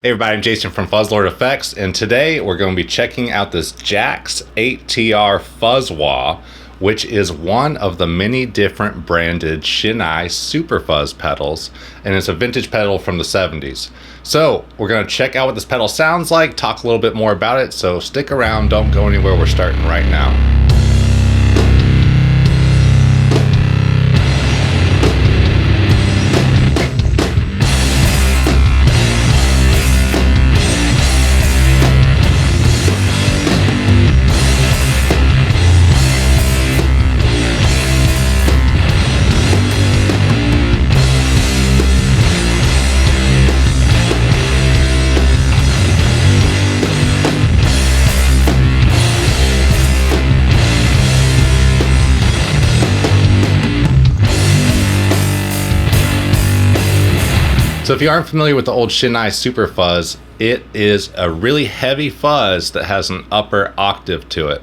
Hey everybody, I'm Jason from Fuzzlord Effects, and today we're going to be checking out this Jax 8TR Fuzz Wah, which is one of the many different branded Shin-Ei Super-Fuzz pedals, and it's a vintage pedal from the 70s. So we're going to check out what this pedal sounds like, talk a little bit more about it, so stick around, don't go anywhere, we're starting right now. So if you aren't familiar with the old Shin-Ei Super-Fuzz, it is a really heavy fuzz that has an upper octave to it.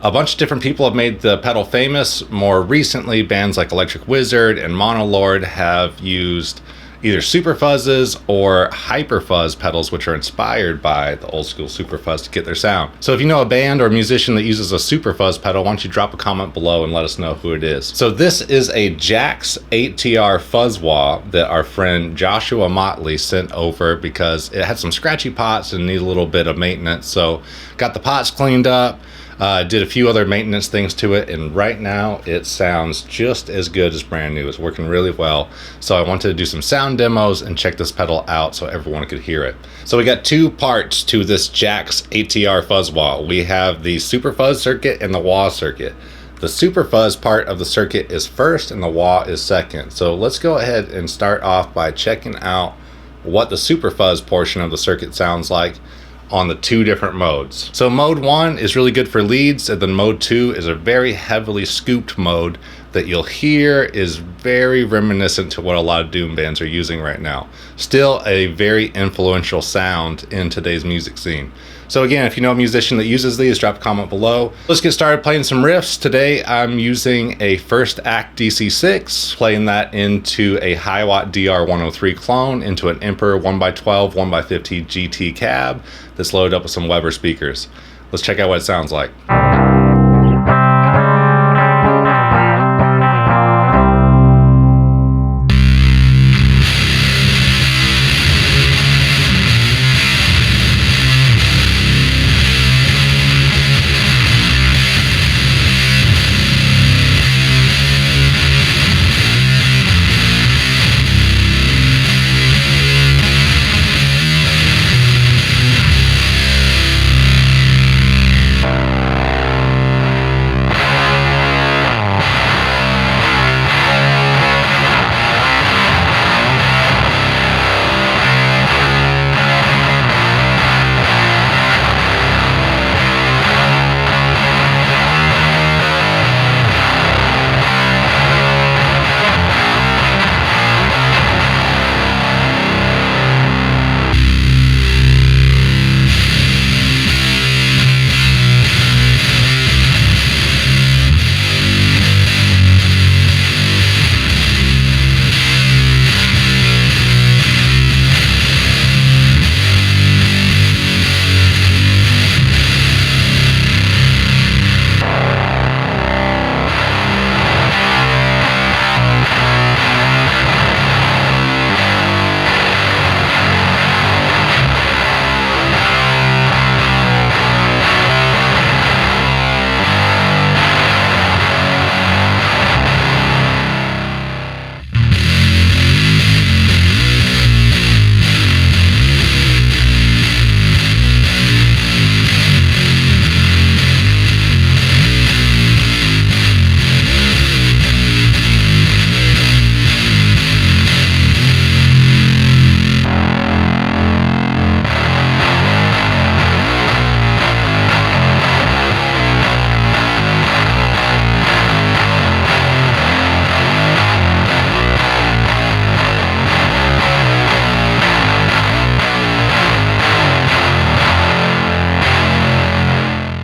A bunch of different people have made the pedal famous. More recently, bands like Electric Wizard and Monolord have used either Super-Fuzzes or Hyper-Fuzz pedals, which are inspired by the old school Super-Fuzz to get their sound. So if you know a band or a musician that uses a Super-Fuzz pedal, why don't you drop a comment below and let us know who it is. So this is a Jax 8TR Fuzz Wah that our friend Joshua Motley sent over because it had some scratchy pots and needed a little bit of maintenance. So got the pots cleaned up, did a few other maintenance things to it, and right now it sounds just as good as brand new. It's working really well. So I wanted to do some sound demos and check this pedal out so everyone could hear it. So we got two parts to this Jax 8TR Fuzz Wah. We have the Super-Fuzz circuit and the wah circuit. The Super-Fuzz part of the circuit is first and the wah is second. So let's go ahead and start off by checking out what the Super-Fuzz portion of the circuit sounds like on the two different modes. So mode 1 is really good for leads, and then mode 2 is a very heavily scooped mode that you'll hear is very reminiscent to what a lot of doom bands are using right now. Still a very influential sound in today's music scene. So again, if you know a musician that uses these, drop a comment below. Let's get started playing some riffs. Today I'm using a first act DC6, playing that into a Hiwatt DR103 clone into an Emperor 1x12, 1x50 GT cab that's loaded up with some Weber speakers. Let's check out what it sounds like.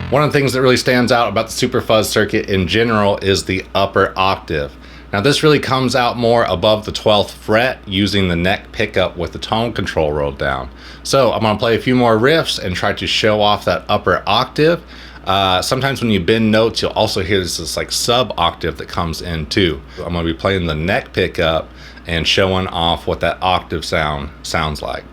One of the things that really stands out about the Super-Fuzz circuit in general is the upper octave. Now this really comes out more above the 12th fret using the neck pickup with the tone control rolled down. So I'm going to play a few more riffs and try to show off that upper octave. Sometimes when you bend notes, you'll also hear this like sub octave that comes in too. I'm going to be playing the neck pickup and showing off what that octave sounds like.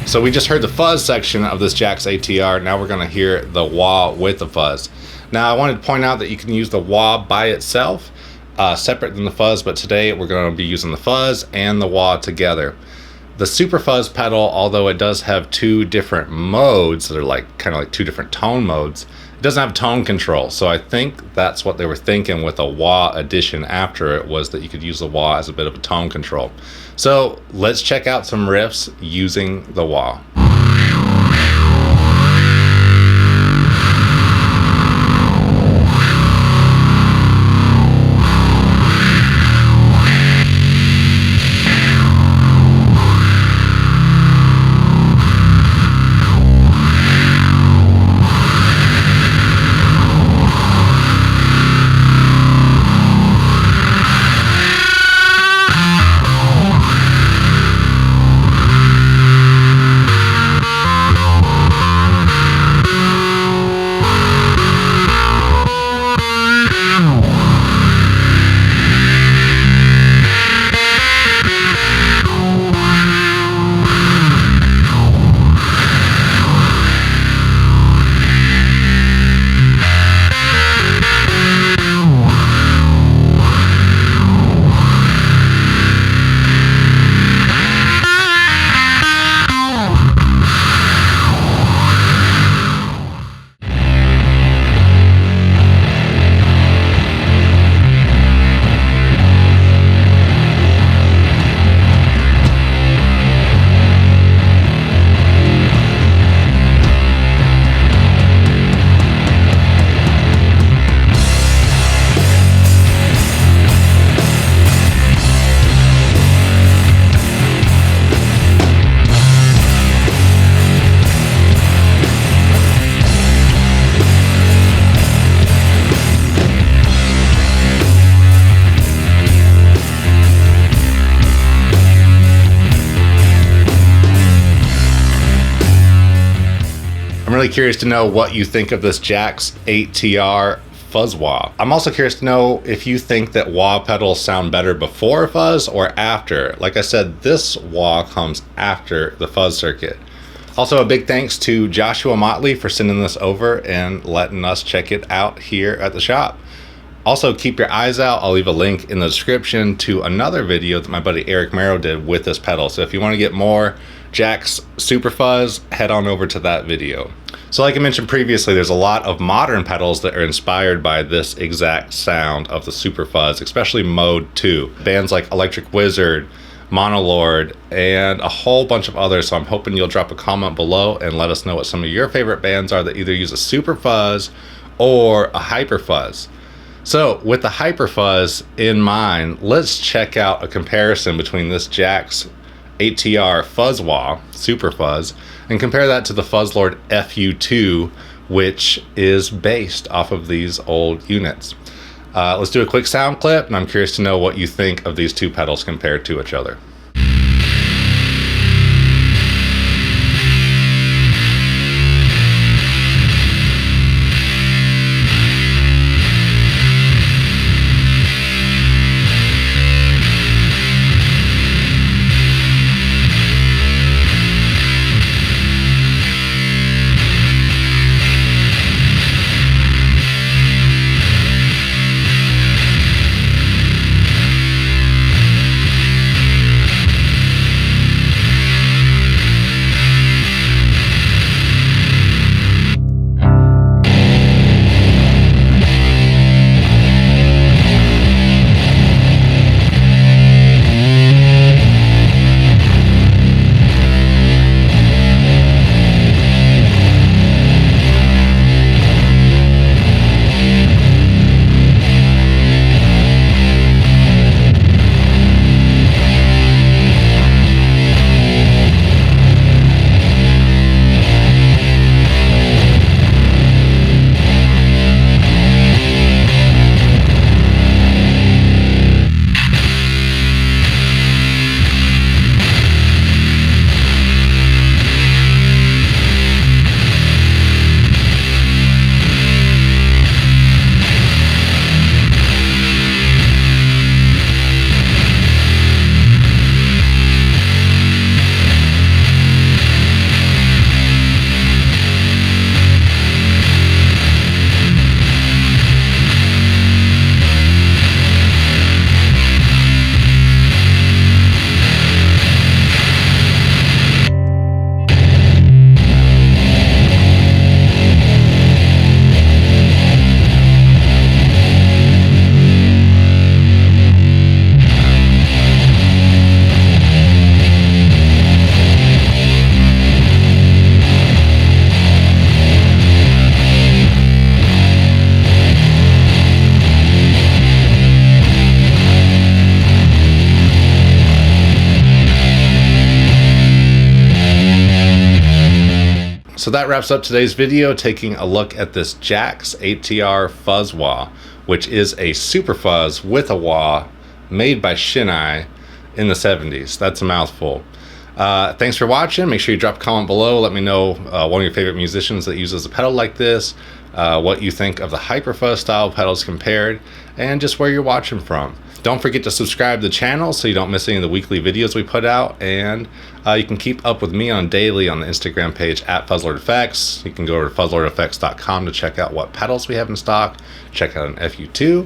So we just heard the fuzz section of this Jack's ATR. Now we're going to hear the wah with the fuzz. Now I wanted to point out that you can use the wah by itself, separate than the fuzz, but today we're going to be using the fuzz and the wah together. The Super-Fuzz pedal, although it does have two different modes that are like kind of like two different tone modes, it doesn't have tone control. So I think that's what they were thinking with a wah addition after it, was that you could use the wah as a bit of a tone control. So let's check out some riffs using the wah. I'm really curious to know what you think of this Jack's 8TR fuzz wah. I'm also curious to know if you think that wah pedals sound better before fuzz or after. Like I said, this wah comes after the fuzz circuit. Also, a big thanks to Joshua Motley for sending this over and letting us check it out here at the shop. Also, keep your eyes out. I'll leave a link in the description to another video that my buddy Eric Merrow did with this pedal. So if you want to get more Jack's Super-Fuzz, head on over to that video. So like I mentioned previously, there's a lot of modern pedals that are inspired by this exact sound of the Super-Fuzz, especially Mode 2. Bands like Electric Wizard, Monolord, and a whole bunch of others. So I'm hoping you'll drop a comment below and let us know what some of your favorite bands are that either use a Super-Fuzz or a Hyper-Fuzz. So with the Hyper-Fuzz in mind, let's check out a comparison between this Jack's ATR Fuzzwah, Super-Fuzz, and compare that to the Fuzzlord FU2, which is based off of these old units. Let's do a quick sound clip, and I'm curious to know what you think of these two pedals compared to each other. So that wraps up today's video, taking a look at this Jack's ATR Fuzzwah, which is a Super-Fuzz with a wah made by Shin-Ei in the 70s. That's a mouthful. Thanks for watching. Make sure you drop a comment below. Let me know one of your favorite musicians that uses a pedal like this, what you think of the Hyper-Fuzz style pedals compared, and just where you're watching from. Don't forget to subscribe to the channel so you don't miss any of the weekly videos we put out, and you can keep up with me on daily on the Instagram page at Fuzzlord Effects. You can go over to fuzzlordeffects.com to check out what pedals we have in stock, check out an FU2.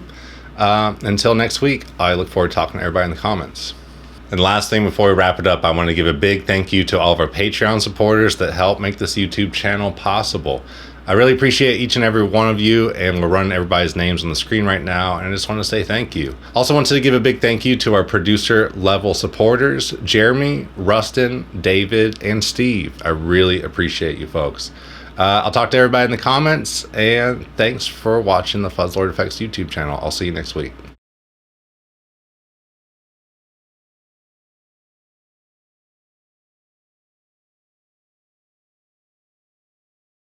Until next week, I look forward to talking to everybody in the comments. And last thing before we wrap it up, I want to give a big thank you to all of our Patreon supporters that help make this YouTube channel possible. I really appreciate each and every one of you, and we're running everybody's names on the screen right now, and I just want to say thank you. Also wanted to give a big thank you to our producer level supporters, Jeremy, Rustin, David, and Steve. I really appreciate you folks. I'll talk to everybody in the comments, and thanks for watching the Fuzzlord Effects YouTube channel. I'll see you next week.